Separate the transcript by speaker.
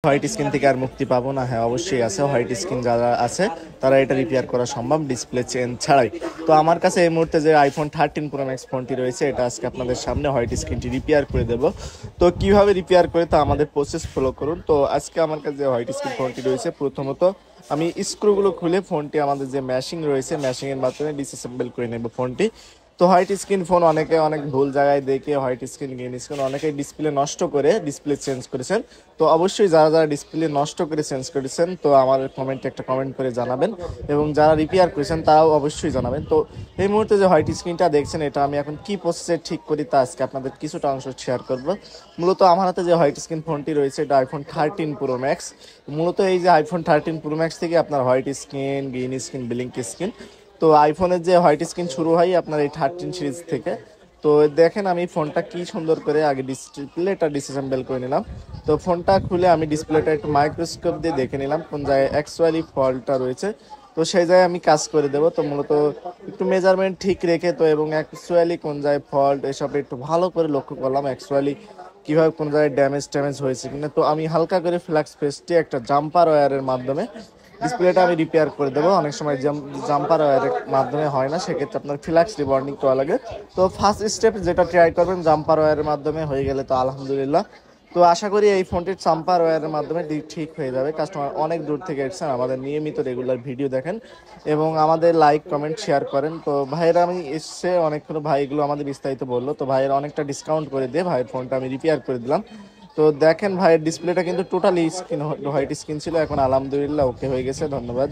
Speaker 1: White screen থেকে আর মুক্তি পাবো না? হ্যাঁ, অবশ্যই আছে। হোয়াইট স্ক্রিন যারা আছে তারা এটা রিপেয়ার করা সম্ভব ডিসপ্লে চেঞ্জ ছাড়াই। তো আমার কাছে এই মুহূর্তে যে আইফোন 13 প্রো ম্যাক্স ফোনটি রয়েছে, এটা আজকে আপনাদের সামনে হোয়াইট স্ক্রিনটি রিপেয়ার করে দেব। তো কিভাবে রিপেয়ার করে তা আমাদের প্রসেস ফলো করুন। তো আজকে আমার কাছে যে হোয়াইট স্ক্রিন ফোনটি রয়েছে, প্রথমত আমি স্ক্রুগুলো খুলে ফোনটি আমাদের যে ম্যাশিং রয়েছে ম্যাশিংয়ের মাধ্যমে ডিসঅ্যাসেম্বল করে নেব ফোনটি। তো হোয়াইট স্ক্রিন ফোন অনেকে অনেক ভুল জায়গায় দেখে হোয়াইট স্ক্রিন গ্রিন স্ক্রিন অনেকেই ডিসপ্লে নষ্ট করে ডিসপ্লে চেঞ্জ করেছেন। তো অবশ্যই যারা যারা ডিসপ্লে নষ্ট করে চেঞ্জ করেছেন তো আমার কমেন্টে একটা কমেন্ট করে জানাবেন, এবং যারা রিপেয়ার করেছেন তারাও অবশ্যই জানাবেন। তো এই মুহূর্তে যে হোয়াইট স্ক্রিনটা দেখছেন, এটা আমি এখন কি প্রসেসে ঠিক করি তা আজকে আপনাদের কিছুটা অংশ শেয়ার করব। মূলত আমার হাতে যে হোয়াইট স্ক্রিন ফোনটি রয়েছে এটা আইফোন 13 প্রো ম্যাক্স। মূলত এই যে আইফোন 13 প্রো ম্যাক্স থেকে আপনার white screen green screen blink screen, তো আইফোনের যে হোয়াইট স্ক্রিন শুরু হয় আপনার এই 13 সিরিজ থেকে। তো দেখেন আমি ফোনটা কি সুন্দর করে আগে ডিসপ্লেটা ডিসঅ্যাসেম্বল করে নিলাম। তো ফোনটা খুলে আমি ডিসপ্লেটা একটু মাইক্রোস্কোপ দিয়ে দেখে নিলাম কোন জায়গায় অ্যাকচুয়ালি ফল্টটা রয়েছে। তো সেই জায়গায় আমি কাজ করে দেবো। তো মূলত একটু মেজারমেন্ট ঠিক রেখে তো এবং অ্যাকচুয়ালি কোন জায়গায় ফল্ট এসব একটু ভালো করে লক্ষ্য করলাম, অ্যাকচুয়ালি কীভাবে কোন জায়গায় ড্যামেজ হয়েছে কিনা। তো আমি হালকা করে ফ্ল্যাক্স পেস্টে একটা জাম্পার ওয়্যারের মাধ্যমে ডিসপ্লেটা আমি রিপেয়ার করে দেবো। অনেক সময় জাম্পার ওয়্যারের মাধ্যমে হয় না, সেক্ষেত্রে আপনার ফ্ল্যাক্স রিবন্ডিং করা লাগে। তো ফার্স্ট স্টেপ যেটা ট্রাই করবেন জাম্পার ওয়্যারের মাধ্যমে, হয়ে গেলে তো আলহামদুলিল্লাহ। তো আশা করি এই ফোনটির জাম্পার ওয়্যারের মাধ্যমে ঠিক হয়ে যাবে। কাস্টমার অনেক দূর থেকে এসেছেন, আমাদের নিয়মিত রেগুলার ভিডিও দেখেন এবং আমাদের লাইক কমেন্ট শেয়ার করেন। তো ভাইয়েরা আমি এসছে অনেকক্ষণ, ভাইগুলো আমাদের বিস্তারিত বললো। তো ভাইয়ের অনেকটা ডিসকাউন্ট করে দিয়ে ভাইয়ের ফোনটা আমি রিপেয়ার করে দিলাম। তো দেখেন ভাইয়ের ডিসপ্লেটা কিন্তু টোটালি স্ক্রিন হোয়াইট স্ক্রিন ছিল, এখন আলহামদুলিল্লাহ ওকে হয়ে গেছে। ধন্যবাদ।